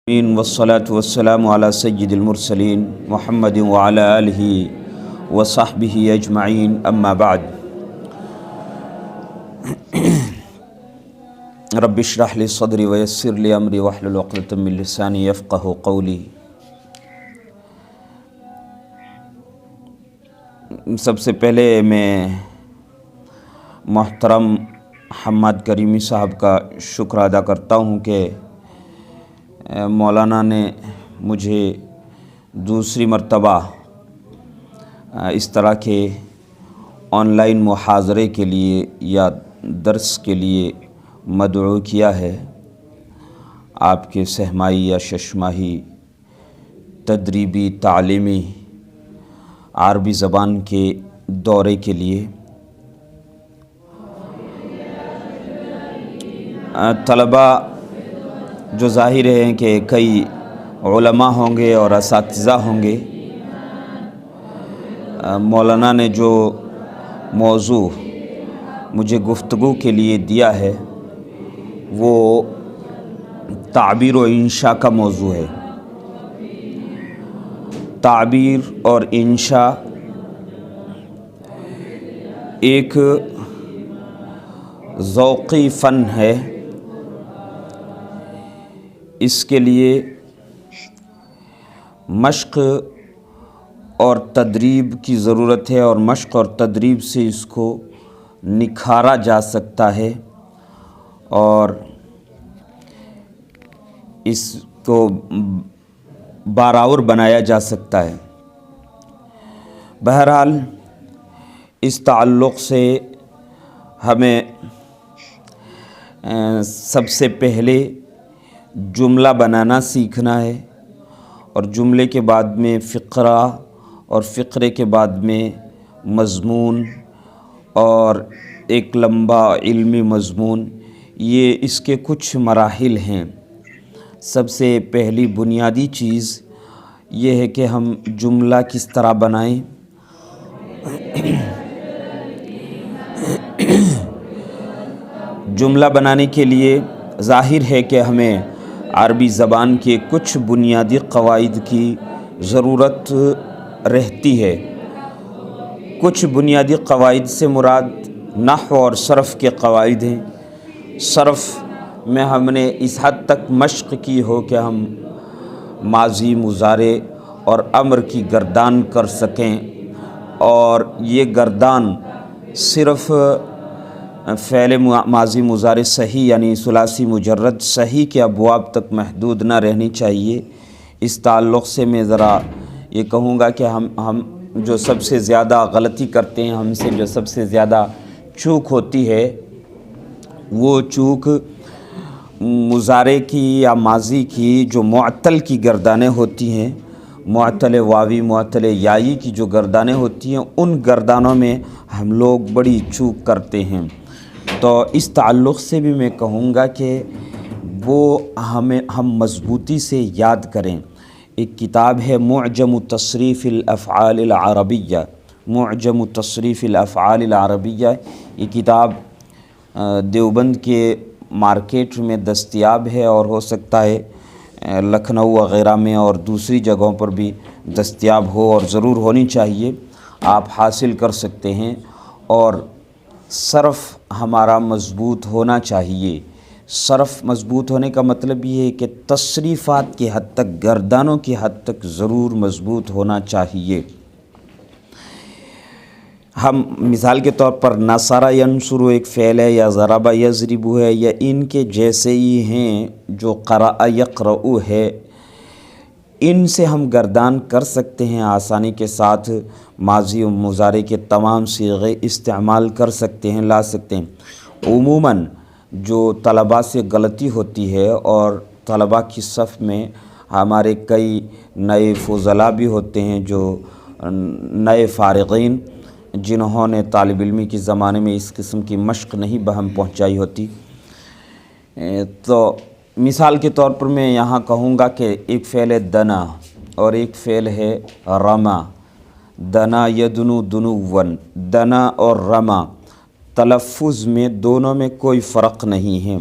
والصلاة والسلام على سید المرسلین محمد وعلى آلہ وصحبہ اجمعین اما بعد رب اشرح لی صدری ویسر لی امری واحلل عقدۃ من لسانی یفقہوا قولی۔ سب سے پہلے میں محترم حماد کریمی صاحب کا شکر ادا کرتا ہوں کہ مولانا نے مجھے دوسری مرتبہ اس طرح کے آن لائن محاضرے کے لیے یا درس کے لیے مدعو کیا ہے، آپ کے سہمائی یا ششماہی تدریبی تعلیمی عربی زبان کے دورے کے لیے۔ طلباء جو ظاہر ہے کہ کئی علماء ہوں گے اور اساتذہ ہوں گے، مولانا نے جو موضوع مجھے گفتگو کے لیے دیا ہے وہ تعبیر و انشاء کا موضوع ہے۔ تعبیر اور انشاء ایک ذوقی فن ہے، اس کے لیے مشق اور تدریب کی ضرورت ہے، اور مشق اور تدریب سے اس کو نکھارا جا سکتا ہے اور اس کو بارآور بنایا جا سکتا ہے۔ بہرحال اس تعلق سے ہمیں سب سے پہلے جملہ بنانا سیکھنا ہے، اور جملے کے بعد میں فقرہ، اور فقرے کے بعد میں مضمون اور ایک لمبا علمی مضمون۔ یہ اس کے کچھ مراحل ہیں۔ سب سے پہلی بنیادی چیز یہ ہے کہ ہم جملہ کس طرح بنائیں۔ جملہ بنانے کے لیے ظاہر ہے کہ ہمیں عربی زبان کے کچھ بنیادی قواعد کی ضرورت رہتی ہے۔ کچھ بنیادی قواعد سے مراد نحو اور صرف کے قواعد ہیں۔ صرف میں ہم نے اس حد تک مشق کی ہو کہ ہم ماضی، مضارع اور امر کی گردان کر سکیں، اور یہ گردان صرف فعل ماضی مضارع صحیح یعنی ثلاثی مجرد صحیح کے ابواب تک محدود نہ رہنی چاہیے۔ اس تعلق سے میں ذرا یہ کہوں گا کہ ہم جو سب سے زیادہ غلطی کرتے ہیں، ہم سے جو سب سے زیادہ چوک ہوتی ہے، وہ چوک مضارع کی یا ماضی کی جو معطل کی گردانیں ہوتی ہیں، معطل واوی، معطل یائی کی جو گردانیں ہوتی ہیں، ان گردانوں میں ہم لوگ بڑی چوک کرتے ہیں۔ تو اس تعلق سے بھی میں کہوں گا کہ وہ ہم مضبوطی سے یاد کریں۔ ایک کتاب ہے معجم تصریف الافعال العربیہ، معجم تصریف الافعال العربیہ۔ یہ کتاب دیوبند کے مارکیٹ میں دستیاب ہے، اور ہو سکتا ہے لکھنؤ وغیرہ میں اور دوسری جگہوں پر بھی دستیاب ہو، اور ضرور ہونی چاہیے، آپ حاصل کر سکتے ہیں۔ اور صرف ہمارا مضبوط ہونا چاہیے۔ صرف مضبوط ہونے کا مطلب یہ ہے کہ تصریفات کی حد تک، گردانوں کی حد تک ضرور مضبوط ہونا چاہیے۔ ہم مثال کے طور پر نصر ینصر ایک فعل ہے، یا ضرب یضرب ہے، یا ان کے جیسے ہی ہیں جو قرأ یقرأ ہے، ان سے ہم گردان کر سکتے ہیں آسانی کے ساتھ، ماضی و مضارع کے تمام صیغے استعمال کر سکتے ہیں، لا سکتے ہیں۔ عموماً جو طلباء سے غلطی ہوتی ہے، اور طلباء کی صف میں ہمارے کئی نئے فضلاء بھی ہوتے ہیں، جو نئے فارغین جنہوں نے طالب علمی کے زمانے میں اس قسم کی مشق نہیں بہم پہنچائی ہوتی، تو مثال کے طور پر میں یہاں کہوں گا کہ ایک فعل ہے دنا، اور ایک فعل ہے رما۔ دنا یدنو دنون، دنا اور رما تلفظ میں دونوں میں کوئی فرق نہیں ہے۔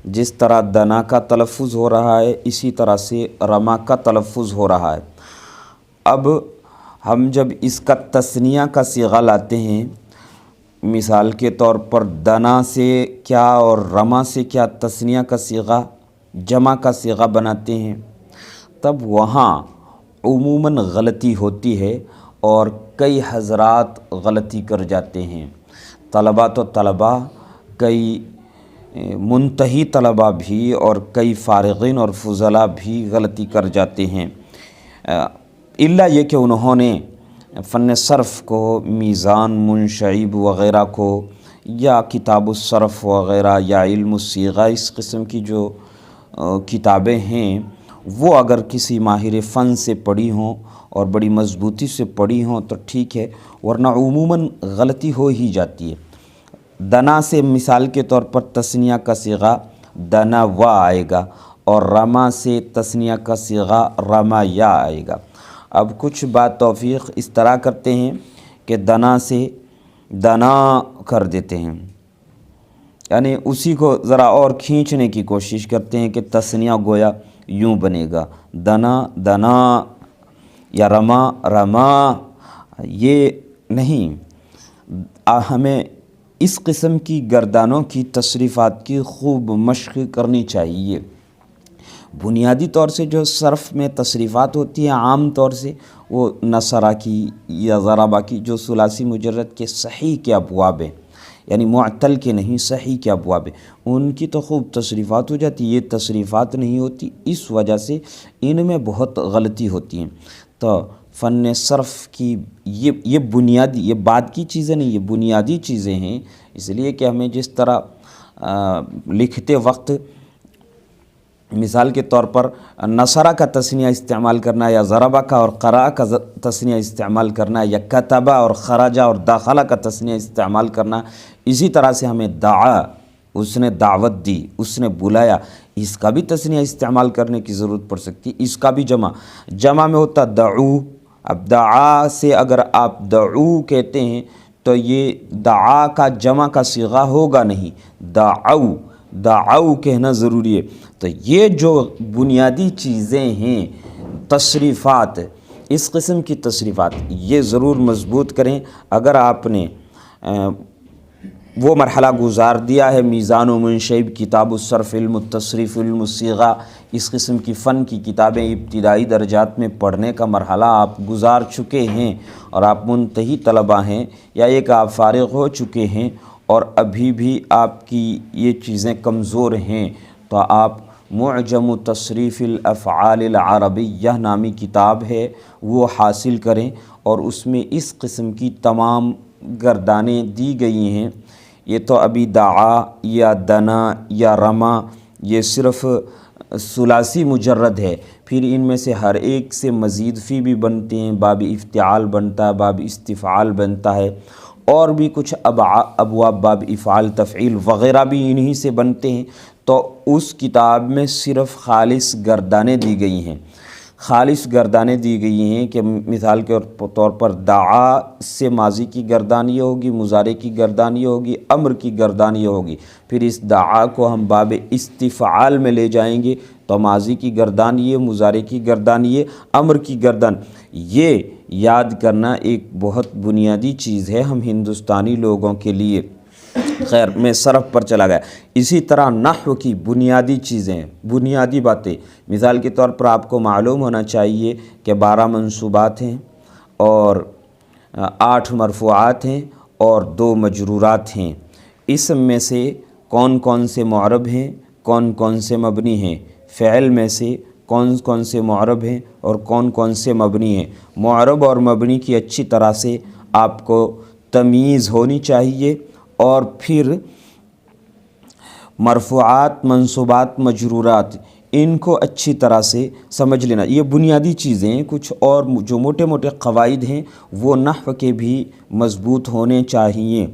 جس طرح دنا کا تلفظ ہو رہا ہے اسی طرح سے رما کا تلفظ ہو رہا ہے۔ اب ہم جب اس کا تثنیہ کا صیغہ لاتے ہیں، مثال کے طور پر دنا سے کیا اور رما سے کیا تثنیہ کا صیغہ جمع کا صیغہ بناتے ہیں، تب وہاں عموماً غلطی ہوتی ہے اور کئی حضرات غلطی کر جاتے ہیں۔ طلباء تو طلباء، کئی منتہی طلباء بھی اور کئی فارغین اور فضلاء بھی غلطی کر جاتے ہیں، الا یہ کہ انہوں نے فن صرف کو، میزان، منشعب وغیرہ کو، یا کتاب الصرف وغیرہ، یا علم الصیغہ، اس قسم کی جو کتابیں ہیں وہ اگر کسی ماہر فن سے پڑھی ہوں اور بڑی مضبوطی سے پڑھی ہوں تو ٹھیک ہے، ورنہ عموماً غلطی ہو ہی جاتی ہے۔ دنا سے مثال کے طور پر تثنیہ کا صیغہ دنا و آئے گا، اور رما سے تثنیہ کا صیغہ رما یا آئے گا۔ اب کچھ بات توفیق اس طرح کرتے ہیں کہ دنا سے دنا کر دیتے ہیں، یعنی اسی کو ذرا اور کھینچنے کی کوشش کرتے ہیں کہ تثنیہ گویا یوں بنے گا دنا دنا یا رما رما۔ یہ نہیں، ہمیں اس قسم کی گردانوں کی تصریفات کی خوب مشق کرنی چاہیے۔ بنیادی طور سے جو صرف میں تصریفات ہوتی ہیں عام طور سے وہ نصرہ کی یا ضربہ کی، جو ثلاثی مجرد کے صحیح کے ابواب ہیں، یعنی معطل کے نہیں صحیح کے ابواب ہیں، ان کی تو خوب تصریفات ہو جاتی، یہ تصریفات نہیں ہوتی، اس وجہ سے ان میں بہت غلطی ہوتی ہیں۔ تو فن صرف کی یہ بنیادی، یہ بعد کی چیزیں نہیں، یہ بنیادی چیزیں ہیں، اس لیے کہ ہمیں جس طرح لکھتے وقت مثال کے طور پر نصرہ کا تثنیہ استعمال کرنا، یا ضربہ کا اور قرأ کا تثنیہ استعمال کرنا، یا کتبہ اور خرجہ اور داخلہ کا تثنیہ استعمال کرنا، اسی طرح سے ہمیں دعا، اس نے دعوت دی، اس نے بلایا، اس کا بھی تثنیہ استعمال کرنے کی ضرورت پڑ سکتی، اس کا بھی جمع میں ہوتا دعو۔ اب دعا سے اگر آپ دعو کہتے ہیں تو یہ دعا کا جمع کا صیغہ ہوگا نہیں، دعو کہنا ضروری ہے۔ تو یہ جو بنیادی چیزیں ہیں تصریفات، اس قسم کی تصریفات یہ ضرور مضبوط کریں۔ اگر آپ نے وہ مرحلہ گزار دیا ہے، میزان و منشعب، کتاب الصرف، علم التصریف، علم الصیغہ، اس قسم کی فن کی کتابیں ابتدائی درجات میں پڑھنے کا مرحلہ آپ گزار چکے ہیں، اور آپ منتہی طلباء ہیں، یا ایک آپ فارغ ہو چکے ہیں اور ابھی بھی آپ کی یہ چیزیں کمزور ہیں، تو آپ معجم تصریف الافعال العربیہ نامی کتاب ہے وہ حاصل کریں، اور اس میں اس قسم کی تمام گردانیں دی گئی ہیں۔ یہ تو ابھی دعا یا دنا یا رما یہ صرف ثلاثی مجرد ہے، پھر ان میں سے ہر ایک سے مزید فی بھی بنتے ہیں، باب افتعال بنتا ہے، باب استفعال بنتا ہے، اور بھی کچھ ابواب باب افعال تفعیل وغیرہ بھی انہی سے بنتے ہیں۔ تو اس کتاب میں صرف خالص گردانیں دی گئی ہیں، خالص گردانیں دی گئی ہیں کہ مثال کے طور پر دعا سے ماضی کی گردان یہ ہوگی، مضارع کی گردان یہ ہوگی، امر کی گردان یہ ہوگی۔ پھر اس دعا کو ہم باب استفعال میں لے جائیں گے تو ماضی کی گردان یہ، مضارع کی گردان یہ، امر کی گردان یہ۔ یاد کرنا ایک بہت بنیادی چیز ہے ہم ہندوستانی لوگوں کے لیے۔ خیر، میں صرف پر چلا گیا۔ اسی طرح نحو کی بنیادی چیزیں، بنیادی باتیں، مثال کے طور پر آپ کو معلوم ہونا چاہیے کہ 12 منصوبات ہیں اور 8 مرفوعات ہیں اور 2 مجرورات ہیں۔ اس میں سے کون کون سے معرب ہیں، کون کون سے مبنی ہیں، فعل میں سے کون کون سے معرب ہیں اور کون کون سے مبنی ہیں۔ معرب اور مبنی کی اچھی طرح سے آپ کو تمیز ہونی چاہیے، اور پھر مرفوعات، منصوبات، مجرورات، ان کو اچھی طرح سے سمجھ لینا۔ یہ بنیادی چیزیں ہیں، کچھ اور جو موٹے موٹے قواعد ہیں وہ نحو کے بھی مضبوط ہونے چاہیے۔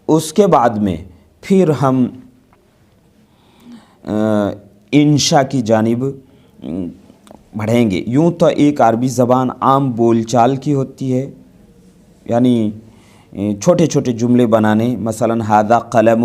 اس کے بعد میں پھر ہم انشاء کی جانب بڑھیں گے۔ یوں تو ایک عربی زبان عام بول چال کی ہوتی ہے، یعنی چھوٹے چھوٹے جملے بنانے، مثلا ھذا قلم،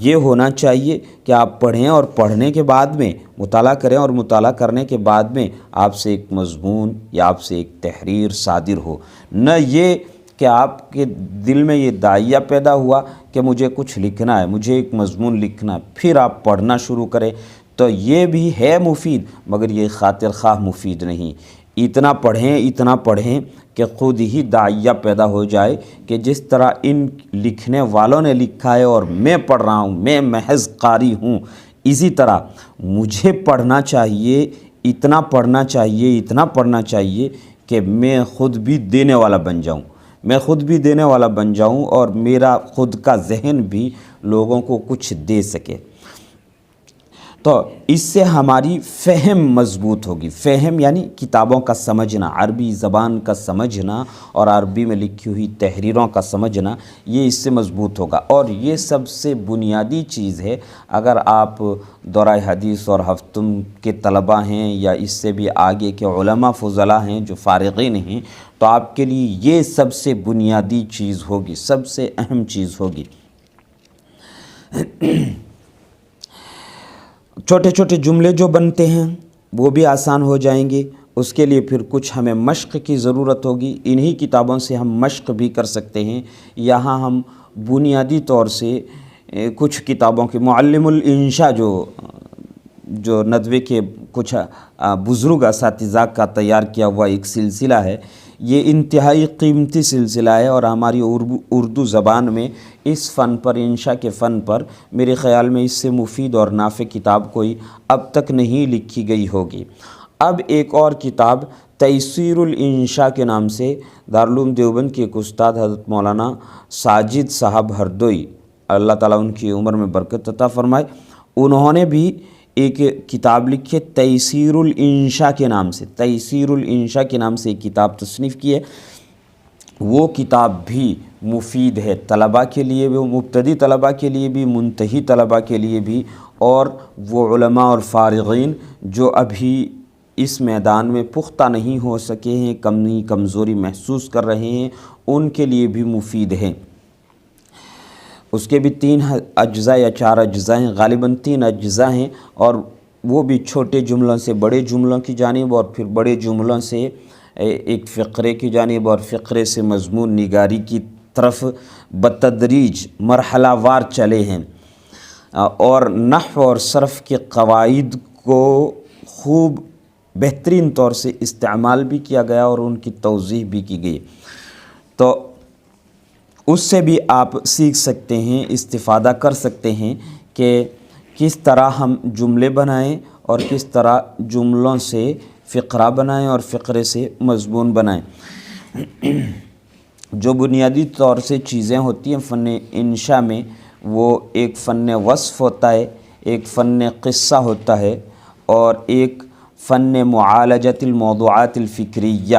یہ ہونا چاہیے کہ آپ پڑھیں اور پڑھنے کے بعد میں مطالعہ کریں اور مطالعہ کرنے کے بعد میں آپ سے ایک مضمون یا آپ سے ایک تحریر صادر ہو، نہ یہ کہ آپ کے دل میں یہ داعیہ پیدا ہوا کہ مجھے کچھ لکھنا ہے، مجھے ایک مضمون لکھنا ہے، پھر آپ پڑھنا شروع کریں، تو یہ بھی ہے مفید مگر یہ خاطر خواہ مفید نہیں۔ اتنا پڑھیں کہ خود ہی داعیہ پیدا ہو جائے کہ جس طرح ان لکھنے والوں نے لکھا ہے اور میں پڑھ رہا ہوں، میں محض قاری ہوں، اسی طرح مجھے پڑھنا چاہیے، اتنا پڑھنا چاہیے کہ میں خود بھی دینے والا بن جاؤں اور میرا خود کا ذہن بھی لوگوں کو کچھ دے سکے۔ تو اس سے ہماری فہم مضبوط ہوگی، فہم یعنی کتابوں کا سمجھنا، عربی زبان کا سمجھنا اور عربی میں لکھی ہوئی تحریروں کا سمجھنا، یہ اس سے مضبوط ہوگا۔ اور یہ سب سے بنیادی چیز ہے۔ اگر آپ دورہ حدیث اور ہفتم کے طلباء ہیں یا اس سے بھی آگے کے علماء فضلاء ہیں جو فارغین ہیں، تو آپ کے لیے یہ سب سے بنیادی چیز ہوگی، سب سے اہم چیز ہوگی۔ چھوٹے چھوٹے جملے جو بنتے ہیں وہ بھی آسان ہو جائیں گے، اس کے لیے پھر کچھ ہمیں مشق کی ضرورت ہوگی۔ انہی کتابوں سے ہم مشق بھی کر سکتے ہیں۔ یہاں ہم بنیادی طور سے کچھ کتابوں کے معلم الانشاء جو ندوے کے کچھ بزرگ اساتذہ کا تیار کیا ہوا ایک سلسلہ ہے، یہ انتہائی قیمتی سلسلہ ہے اور ہماری اردو زبان میں اس فن پر، انشاء کے فن پر میرے خیال میں اس سے مفید اور نافع کتاب کوئی اب تک نہیں لکھی گئی ہوگی۔ اب ایک اور کتاب تیسیر الانشاء کے نام سے دارالعلوم دیوبند کے ایک استاد حضرت مولانا ساجد صاحب ہردوئی، اللہ تعالیٰ ان کی عمر میں برکت عطا فرمائے، انہوں نے بھی ایک کتاب لکھی ہے تیسیر الانشاء کے نام سے، ایک کتاب تصنیف کی ہے۔ وہ کتاب بھی مفید ہے طلباء کے لیے بھی، مبتدی طلباء کے لیے بھی، منتہی طلباء کے لیے بھی، اور وہ علماء اور فارغین جو ابھی اس میدان میں پختہ نہیں ہو سکے ہیں، کمزوری محسوس کر رہے ہیں، ان کے لیے بھی مفید ہے۔ اس کے بھی 3 اجزاء یا 4 اجزاء ہیں، غالباً 3 اجزاء ہیں، اور وہ بھی چھوٹے جملوں سے بڑے جملوں کی جانب اور پھر بڑے جملوں سے ایک فقرے کی جانب اور فقرے سے مضمون نگاری کی طرف بتدریج مرحلہ وار چلے ہیں، اور نحو اور صرف کے قواعد کو خوب بہترین طور سے استعمال بھی کیا گیا اور ان کی توضیح بھی کی گئی۔ تو اس سے بھی آپ سیکھ سکتے ہیں، استفادہ کر سکتے ہیں کہ کس طرح ہم جملے بنائیں اور کس طرح جملوں سے فقرہ بنائیں اور فقرے سے مضمون بنائیں۔ جو بنیادی طور سے چیزیں ہوتی ہیں فن انشاء میں، وہ ایک فن وصف ہوتا ہے، ایک فن قصہ ہوتا ہے، اور ایک فن معالجۃ الموضوعات الفکریہ،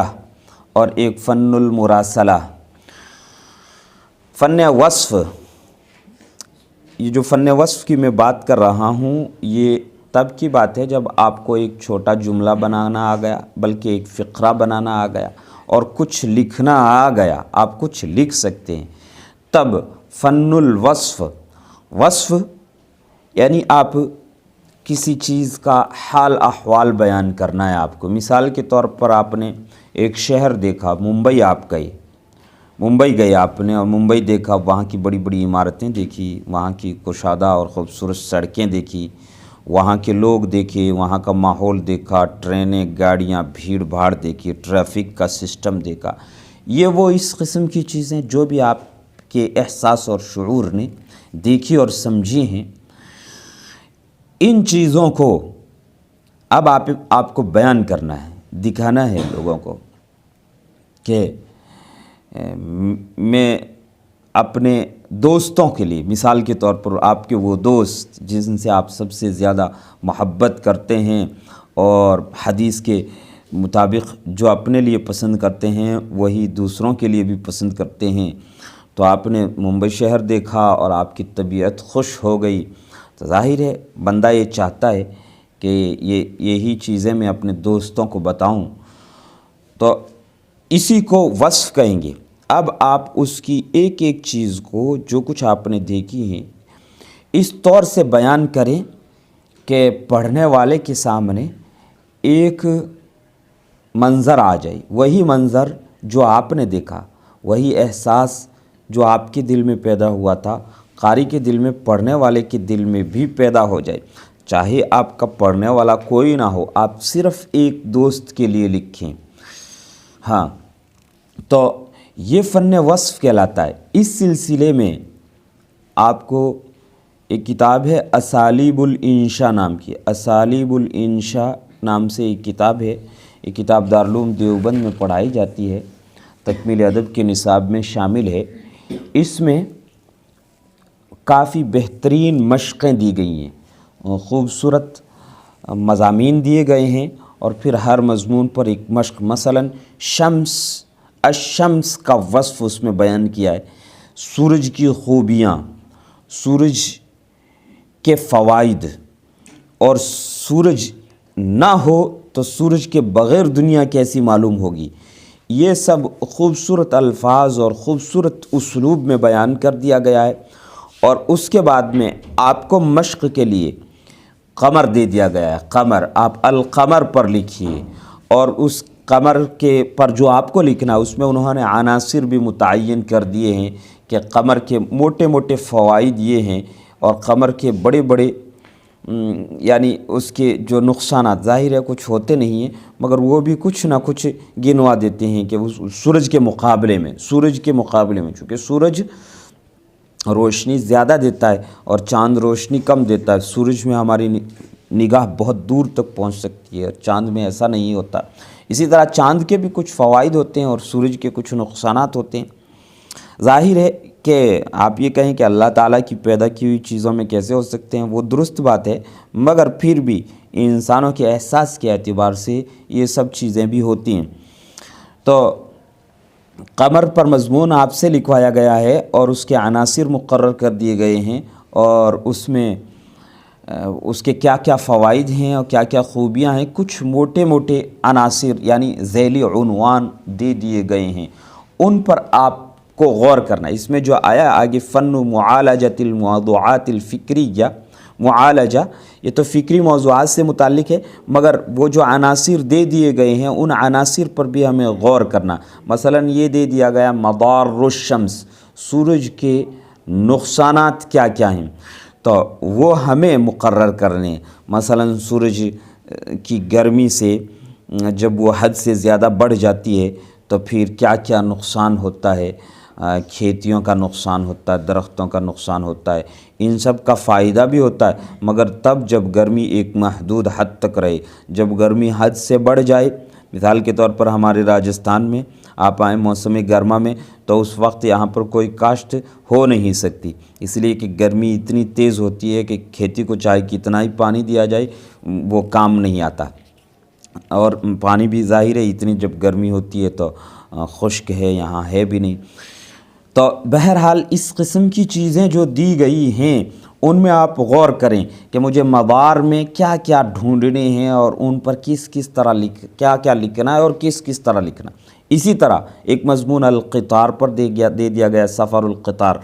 اور ایک فن المراسلہ۔ فن وصف، یہ جو فن وصف کی میں بات کر رہا ہوں، یہ تب کی بات ہے جب آپ کو ایک چھوٹا جملہ بنانا آ گیا، بلکہ ایک فقرہ بنانا آ گیا اور کچھ لکھنا آ گیا، آپ کچھ لکھ سکتے ہیں، تب فن الوصف، وصف یعنی آپ کسی چیز کا حال احوال بیان کرنا ہے آپ کو۔ مثال کے طور پر آپ نے ایک شہر دیکھا، ممبئی گئے آپ نے، اور ممبئی دیکھا، وہاں کی بڑی بڑی عمارتیں دیکھی، وہاں کی کشادہ اور خوبصورت سڑکیں دیکھی، وہاں کے لوگ دیکھے، وہاں کا ماحول دیکھا، ٹرینیں، گاڑیاں، بھیڑ بھاڑ دیکھی، ٹریفک کا سسٹم دیکھا۔ یہ وہ اس قسم کی چیزیں جو بھی آپ کے احساس اور شعور نے دیکھی اور سمجھی ہیں، ان چیزوں کو اب آپ کو بیان کرنا ہے، دکھانا ہے لوگوں کو کہ میں اپنے دوستوں کے لیے، مثال کے طور پر آپ کے وہ دوست جن سے آپ سب سے زیادہ محبت کرتے ہیں اور حدیث کے مطابق جو اپنے لیے پسند کرتے ہیں وہی دوسروں کے لیے بھی پسند کرتے ہیں، تو آپ نے ممبئی شہر دیکھا اور آپ کی طبیعت خوش ہو گئی، تو ظاہر ہے بندہ یہ چاہتا ہے کہ یہی چیزیں میں اپنے دوستوں کو بتاؤں، تو اسی کو وصف کہیں گے۔ اب آپ اس کی ایک ایک چیز کو، جو کچھ آپ نے دیکھی ہیں، اس طور سے بیان کریں کہ پڑھنے والے کے سامنے ایک منظر آ جائے، وہی منظر جو آپ نے دیکھا، وہی احساس جو آپ کے دل میں پیدا ہوا تھا، قاری کے دل میں، پڑھنے والے کے دل میں بھی پیدا ہو جائے۔ چاہے آپ کا پڑھنے والا کوئی نہ ہو، آپ صرف ایک دوست کے لیے لکھیں۔ ہاں، تو یہ فن وصف کہلاتا ہے۔ اس سلسلے میں آپ کو ایک کتاب ہے اسالیب الانشاء نام کی، اسالیب الانشاء نام سے ایک کتاب ہے۔ یہ کتاب دارالعلوم دیوبند میں پڑھائی جاتی ہے، تکمیل ادب کے نصاب میں شامل ہے۔ اس میں کافی بہترین مشقیں دی گئی ہیں، خوبصورت مضامین دیے گئے ہیں، اور پھر ہر مضمون پر ایک مشق، مثلا الشمس کا وصف اس میں بیان کیا ہے، سورج کی خوبیاں، سورج کے فوائد، اور سورج نہ ہو تو سورج کے بغیر دنیا کیسی معلوم ہوگی، یہ سب خوبصورت الفاظ اور خوبصورت اسلوب میں بیان کر دیا گیا ہے۔ اور اس کے بعد میں آپ کو مشق کے لیے قمر دے دیا گیا ہے، قمر، آپ القمر پر لکھیے، اور اس قمر کے پر جو آپ کو لکھنا ہے اس میں انہوں نے عناصر بھی متعین کر دیے ہیں کہ قمر کے موٹے موٹے فوائد یہ ہیں، اور قمر کے بڑے بڑے یعنی اس کے جو نقصانات ظاہر ہے کچھ ہوتے نہیں ہیں، مگر وہ بھی کچھ نہ کچھ گنوا دیتے ہیں کہ سورج کے مقابلے میں چونکہ سورج روشنی زیادہ دیتا ہے اور چاند روشنی کم دیتا ہے۔ سورج میں ہماری نگاہ بہت دور تک پہنچ سکتی ہے، اور چاند میں ایسا نہیں ہوتا۔ اسی طرح چاند کے بھی کچھ فوائد ہوتے ہیں اور سورج کے کچھ نقصانات ہوتے ہیں۔ ظاہر ہے کہ آپ یہ کہیں کہ اللہ تعالیٰ کی پیدا کی ہوئی چیزوں میں کیسے ہو سکتے ہیں، وہ درست بات ہے، مگر پھر بھی انسانوں کے احساس کے اعتبار سے یہ سب چیزیں بھی ہوتی ہیں۔ تو قمر پر مضمون آپ سے لکھوایا گیا ہے، اور اس کے عناصر مقرر کر دیے گئے ہیں، اور اس میں اس کے کیا کیا فوائد ہیں اور کیا کیا خوبیاں ہیں، کچھ موٹے موٹے عناصر یعنی ذیلی عنوان دے دیے گئے ہیں، ان پر آپ کو غور کرنا ہے۔ اس میں جو آیا آگے فن معالجۃ الموضوعات الفکریہ، معالجہ یہ تو فکری موضوعات سے متعلق ہے، مگر وہ جو عناصر دے دیے گئے ہیں ان عناصر پر بھی ہمیں غور کرنا۔ مثلا یہ دے دیا گیا مضار الشمس، سورج کے نقصانات کیا کیا ہیں، تو وہ ہمیں مقرر کرنے۔ مثلا سورج کی گرمی سے جب وہ حد سے زیادہ بڑھ جاتی ہے تو پھر کیا کیا نقصان ہوتا ہے، کھیتیوں کا نقصان ہوتا ہے، درختوں کا نقصان ہوتا ہے، ان سب کا فائدہ بھی ہوتا ہے، مگر تب جب گرمی ایک محدود حد تک رہے۔ جب گرمی حد سے بڑھ جائے، مثال کے طور پر ہمارے راجستھان میں آپ آئیں موسم گرما میں، تو اس وقت یہاں پر کوئی کاشت ہو نہیں سکتی، اس لیے کہ گرمی اتنی تیز ہوتی ہے کہ کھیتی کو چاہے کتنا ہی پانی دیا جائے وہ کام نہیں آتا، اور پانی بھی ظاہر ہے اتنی جب گرمی ہوتی ہے تو خشک ہے، یہاں ہے بھی نہیں۔ تو بہرحال اس قسم کی چیزیں جو دی گئی ہیں ان میں آپ غور کریں کہ مجھے مضار میں کیا کیا ڈھونڈنے ہیں، اور ان پر کس طرح کیا کیا لکھنا ہے اور کس طرح لکھنا۔ اسی طرح ایک مضمون القطار پر دے دیا گیا، سفر القطار،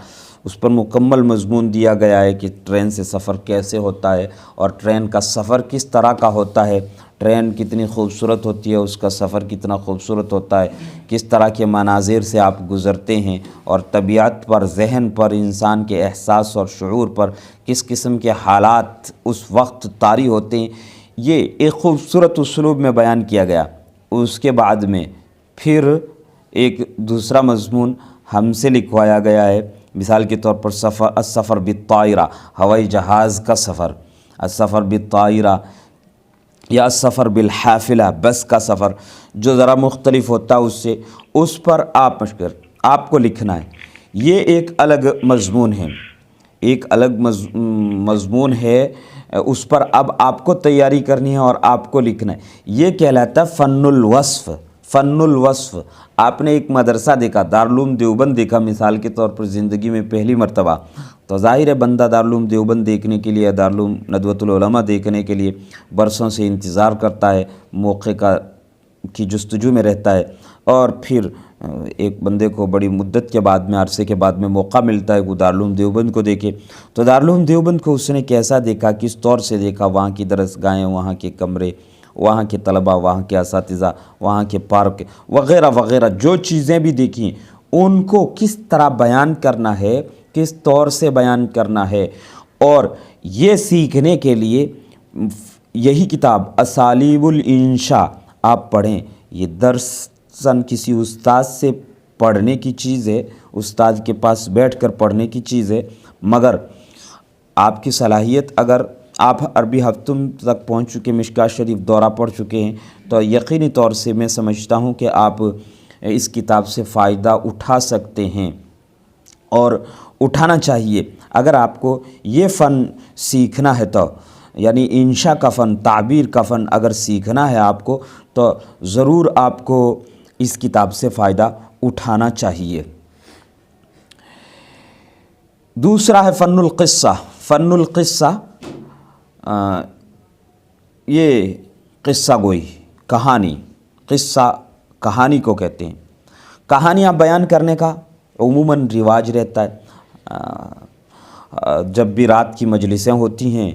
اس پر مکمل مضمون دیا گیا ہے کہ ٹرین سے سفر کیسے ہوتا ہے، اور ٹرین کا سفر کس طرح کا ہوتا ہے، ٹرین کتنی خوبصورت ہوتی ہے، اس کا سفر کتنا خوبصورت ہوتا ہے، کس طرح کے مناظر سے آپ گزرتے ہیں، اور طبیعت پر، ذہن پر، انسان کے احساس اور شعور پر کس قسم کے حالات اس وقت طاری ہوتے ہیں، یہ ایک خوبصورت اسلوب میں بیان کیا گیا۔ اس کے بعد میں پھر ایک دوسرا مضمون ہم سے لکھوایا گیا ہے، مثال کے طور پر السفر بالطائرہ، ہوائی جہاز کا سفر، السفر بالطائرہ، یا السفر بالحافلہ، بس کا سفر، جو ذرا مختلف ہوتا ہے اس سے، اس پر آپ کو لکھنا ہے۔ یہ ایک الگ مضمون ہے، ایک الگ مضمون ہے، اس پر اب آپ کو تیاری کرنی ہے اور آپ کو لکھنا ہے۔ یہ کہلاتا ہے فن الوصف۔ فن الوصف، آپ نے ایک مدرسہ دیکھا، دارالعلوم دیوبند دیکھا مثال کے طور پر زندگی میں پہلی مرتبہ، تو ظاہر ہے بندہ دارالعلوم دیوبند دیکھنے کے لیے، دارالعلوم ندوۃ العلماء دیکھنے کے لیے برسوں سے انتظار کرتا ہے، موقع کی جستجو میں رہتا ہے، اور پھر ایک بندے کو بڑی مدت کے بعد میں، عرصے کے بعد میں موقع ملتا ہے وہ دارالعلوم دیوبند کو دیکھے، تو دارالعلوم دیوبند کو اس نے کیسا دیکھا، کس طور سے دیکھا، وہاں کی درسگاہیں، وہاں کے کمرے، وہاں کے طلباء، وہاں کے اساتذہ، وہاں کے پارک وغیرہ وغیرہ، جو چیزیں بھی دیکھیں ان کو کس طرح بیان کرنا ہے، کس طور سے بیان کرنا ہے۔ اور یہ سیکھنے کے لیے یہی کتاب اسالیب الانشاء آپ پڑھیں۔ یہ درساً کسی استاد سے پڑھنے کی چیز ہے، استاد کے پاس بیٹھ کر پڑھنے کی چیز ہے، مگر آپ کی صلاحیت، اگر آپ عربی ہفتم تک پہنچ چکے، مشکوٰۃ شریف دورہ پڑھ چکے ہیں، تو یقینی طور سے میں سمجھتا ہوں کہ آپ اس کتاب سے فائدہ اٹھا سکتے ہیں اور اٹھانا چاہیے۔ اگر آپ کو یہ فن سیکھنا ہے تو، یعنی انشاء کا فن، تعبیر کا فن اگر سیکھنا ہے آپ کو، تو ضرور آپ کو اس کتاب سے فائدہ اٹھانا چاہیے۔ دوسرا ہے فن القصہ۔ فن القصہ یہ قصہ گوئی، کہانی، قصہ کہانی کو کہتے ہیں۔ کہانیاں بیان کرنے کا عموماً رواج رہتا ہے، جب بھی رات کی مجلسیں ہوتی ہیں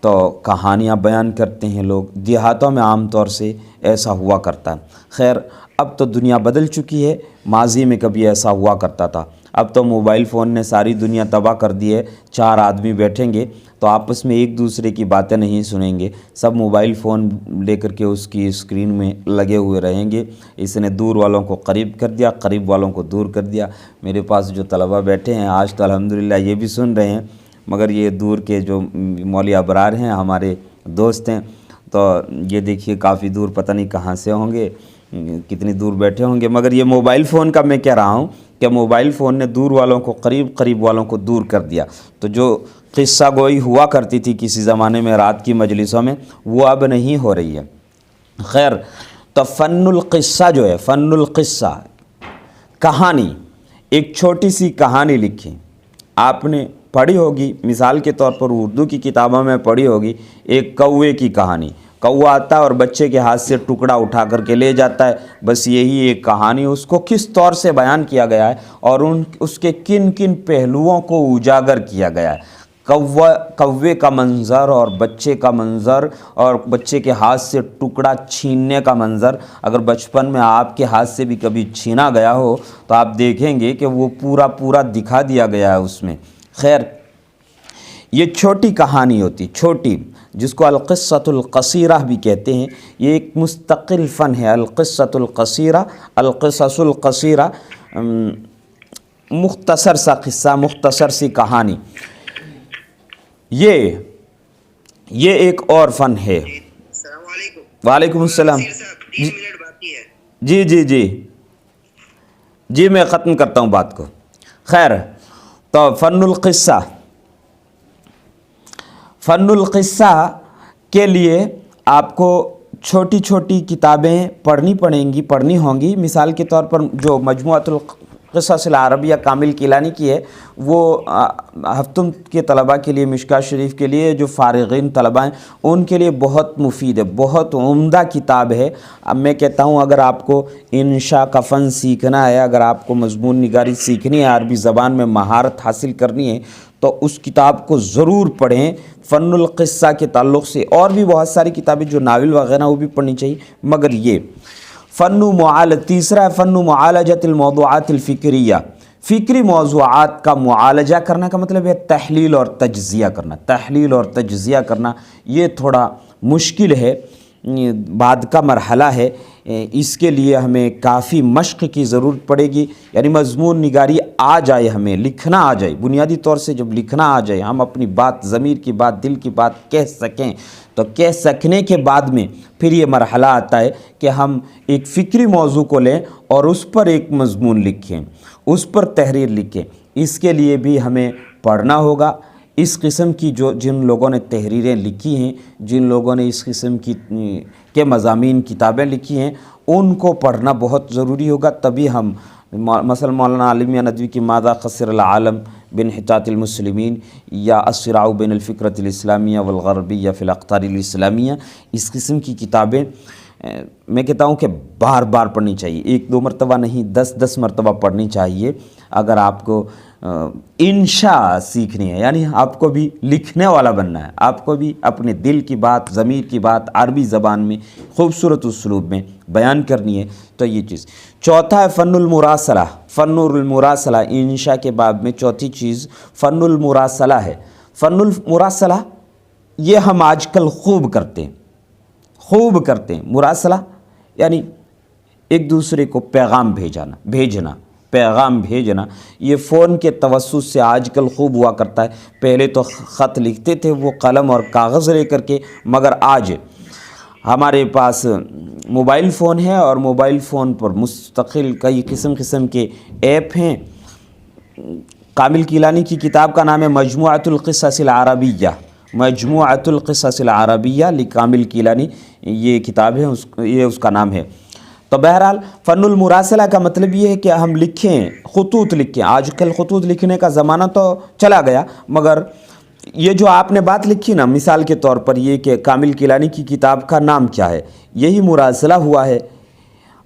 تو کہانیاں بیان کرتے ہیں لوگ، دیہاتوں میں عام طور سے ایسا ہوا کرتا ہے۔ خیر اب تو دنیا بدل چکی ہے، ماضی میں کبھی ایسا ہوا کرتا تھا، اب تو موبائل فون نے ساری دنیا تباہ کر دی ہے۔ 4 آدمی بیٹھیں گے تو آپس میں ایک دوسرے کی باتیں نہیں سنیں گے، سب موبائل فون لے کر کے اس کی اسکرین میں لگے ہوئے رہیں گے۔ اس نے دور والوں کو قریب کر دیا، قریب والوں کو دور کر دیا۔ میرے پاس جو طلبہ بیٹھے ہیں آج تو الحمدللہ یہ بھی سن رہے ہیں، مگر یہ دور کے جو مولوی ابرار ہیں، ہمارے دوست ہیں، تو یہ دیکھیے کافی دور، پتہ نہیں کہاں سے ہوں گے، کتنی دور بیٹھے ہوں گے۔ مگر یہ موبائل فون کا میں کہہ رہا ہوں کہ موبائل فون نے دور والوں کو قریب، قریب والوں کو دور کر دیا۔ تو جو قصہ گوئی ہوا کرتی تھی کسی زمانے میں رات کی مجلسوں میں، وہ اب نہیں ہو رہی ہے۔ خیر تو فن القصہ جو ہے، فن القصہ کہانی، ایک چھوٹی سی کہانی لکھی، آپ نے پڑھی ہوگی، مثال کے طور پر اردو کی کتابوں میں پڑھی ہوگی، ایک کوے کی کہانی۔ کوا آتا ہے اور بچے کے ہاتھ سے ٹکڑا اٹھا کر کے لے جاتا ہے، بس یہی ایک کہانی، اس کو کس طور سے بیان کیا گیا ہے اور اس کے کن کن پہلوؤں کو اجاگر کیا گیا ہے۔ کوے کا منظر اور بچے کا منظر اور بچے کے ہاتھ سے ٹکڑا چھیننے کا منظر، اگر بچپن میں آپ کے ہاتھ سے بھی کبھی چھینا گیا ہو تو آپ دیکھیں گے کہ وہ پورا دکھا دیا گیا ہے اس میں۔ خیر یہ چھوٹی کہانی ہوتی، چھوٹی، جس کو القصۃ القصیرہ بھی کہتے ہیں، یہ ایک مستقل فن ہے۔ القصۃ القصیرہ، القصص القصیرہ، مختصر سا قصہ، مختصر سی کہانی، یہ ایک اور فن ہے۔ السلام علیکم۔ وعلیکم السلام۔ منٹ باقی ہے۔ جی میں ختم کرتا ہوں بات کو۔ خیر تو فن القصہ کے لیے آپ کو چھوٹی چھوٹی کتابیں پڑھنی ہوں گی۔ مثال کے طور پر جو مجموعۃ القصص العربیہ کامل کیلانی کی ہے، وہ ہفتم کے طلباء کے لیے، مشکوٰۃ شریف کے لیے جو فارغین طلباء ہیں ان کے لیے بہت مفید ہے، بہت عمدہ کتاب ہے۔ اب میں کہتا ہوں اگر آپ کو انشاء کا فن سیکھنا ہے، اگر آپ کو مضمون نگاری سیکھنی ہے، عربی زبان میں مہارت حاصل کرنی ہے، تو اس کتاب کو ضرور پڑھیں فن القصہ کے تعلق سے۔ اور بھی بہت ساری کتابیں جو ناول وغیرہ وہ بھی پڑھنی چاہیے، مگر یہ تیسرا ہے فن معالجۃ الموضوعات الفکریہ۔ فکری موضوعات کا معالجہ کرنا کا مطلب ہے تحلیل اور تجزیہ کرنا۔ تحلیل اور تجزیہ کرنا یہ تھوڑا مشکل ہے، بعد کا مرحلہ ہے، اس کے لیے ہمیں کافی مشق کی ضرورت پڑے گی۔ یعنی مضمون نگاری آ جائے، ہمیں لکھنا آ جائے، بنیادی طور سے جب لکھنا آ جائے، ہم اپنی بات، ضمیر کی بات، دل کی بات کہہ سکیں، تو کہہ سکنے کے بعد میں پھر یہ مرحلہ آتا ہے کہ ہم ایک فکری موضوع کو لیں اور اس پر ایک مضمون لکھیں، اس پر تحریر لکھیں۔ اس کے لیے بھی ہمیں پڑھنا ہوگا۔ اس قسم کی جن لوگوں نے تحریریں لکھی ہیں، جن لوگوں نے اس قسم کے مضامین کتابیں لکھی ہیں، ان کو پڑھنا بہت ضروری ہوگا، تبھی ہم مثلا مولانا عالم میاں ندوی کی ماذا خسر العالم بانحطاط المسلمین، یا الصراع بین الفکرۃ الاسلامیہ والغربیہ فی الاقطار الاسلامیہ، اس قسم کی کتابیں میں کہتا ہوں کہ بار بار پڑھنی چاہیے، 1-2 مرتبہ نہیں 10-10 مرتبہ پڑھنی چاہیے اگر آپ کو انشاء سیکھنی ہے، یعنی آپ کو بھی لکھنے والا بننا ہے، آپ کو بھی اپنے دل کی بات، ضمیر کی بات عربی زبان میں خوبصورت اسلوب میں بیان کرنی ہے، تو یہ چیز۔ چوتھا ہے فن المراسلہ، فن المراسلہ انشاء کے باب میں چوتھی چیز فن المراسلہ ہے۔ فن المراسلہ یہ ہم آج کل خوب کرتے ہیں، مراسلہ یعنی ایک دوسرے کو پیغام بھیجنا، یہ فون کے توسط سے آج کل خوب ہوا کرتا ہے۔ پہلے تو خط لکھتے تھے وہ قلم اور کاغذ لے کر کے، مگر آج ہمارے پاس موبائل فون ہے اور موبائل فون پر مستقل کئی قسم کے ایپ ہیں۔ کامل کیلانی کی کتاب کا نام ہے مجموعۃ القصص العربیہ، مجموعۃ القصص العربیہ لکامل کیلانی، یہ کتاب ہے، یہ اس کا نام ہے۔ تو بہرحال فن المراسلہ کا مطلب یہ ہے کہ ہم لکھیں، خطوط لکھیں۔ آج کل خطوط لکھنے کا زمانہ تو چلا گیا، مگر یہ جو آپ نے بات لکھی نا، مثال کے طور پر یہ کہ کامل کیلانی کی کتاب کا نام کیا ہے، یہی مراسلہ ہوا ہے۔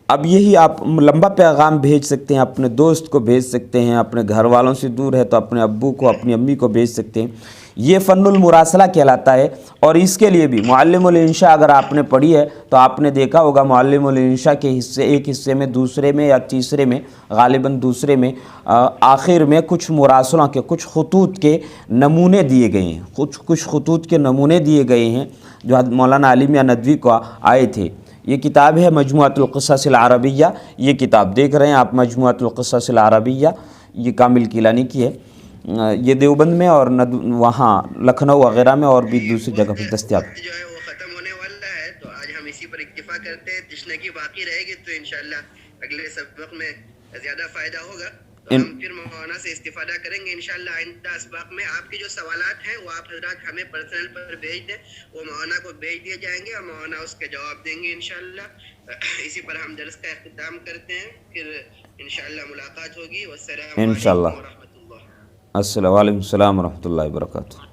اب یہی آپ لمبا پیغام بھیج سکتے ہیں، اپنے دوست کو بھیج سکتے ہیں، اپنے گھر والوں سے دور ہے تو اپنے ابو کو، اپنی امی کو بھیج سکتے ہیں، یہ فن المراسلہ کہلاتا ہے۔ اور اس کے لیے بھی معلم الانشاء اگر آپ نے پڑھی ہے تو آپ نے دیکھا ہوگا معلم الانشاء کے حصے، ایک حصے میں، دوسرے میں یا تیسرے میں، غالباً دوسرے میں آخر میں کچھ مراسلوں کے، کچھ خطوط کے نمونے دیے گئے ہیں، کچھ خطوط کے نمونے دیے گئے ہیں جو مولانا علی میاں ندوی کو آئے تھے۔ یہ کتاب ہے مجموعۃ القصص العربیہ، یہ کتاب دیکھ رہے ہیں آپ مجموعۃ القصص العربیہ، یہ کامل کیلانی کی ہے۔ یہ دیوبند میں اور وہاں لکھنؤ وغیرہ میں اور بھی دوسری جگہ پہ دستیاب ہے۔ جو ہے وہ ختم ہونے والا ہے، تو آج ہم اسی پر اکتفا کرتے ہیں۔ تشنگی باقی رہے گی تو انشاءاللہ اگلے سبق میں زیادہ فائدہ ہوگا، تو ہم پھر مولانا سے استفادہ کریں گے انشاءاللہ آئندہ اسباق میں۔ آپ کی جو سوالات ہیں وہ آپ حضرات ہمیں پرسنل پر بھیج دیں، وہ مولانا کو بھیج دیے جائیں گے اور مولانا اس کے جواب دیں گے انشاءاللہ۔ اسی پر ہم درس کا اختتام کرتے ہیں، پھر انشاءاللہ ملاقات ہوگی۔ والسلام علیکم انشاءاللہ۔ ورحمۃ اللہ۔ السلام علیکم، السلام ورحمۃ اللہ وبرکاتہ۔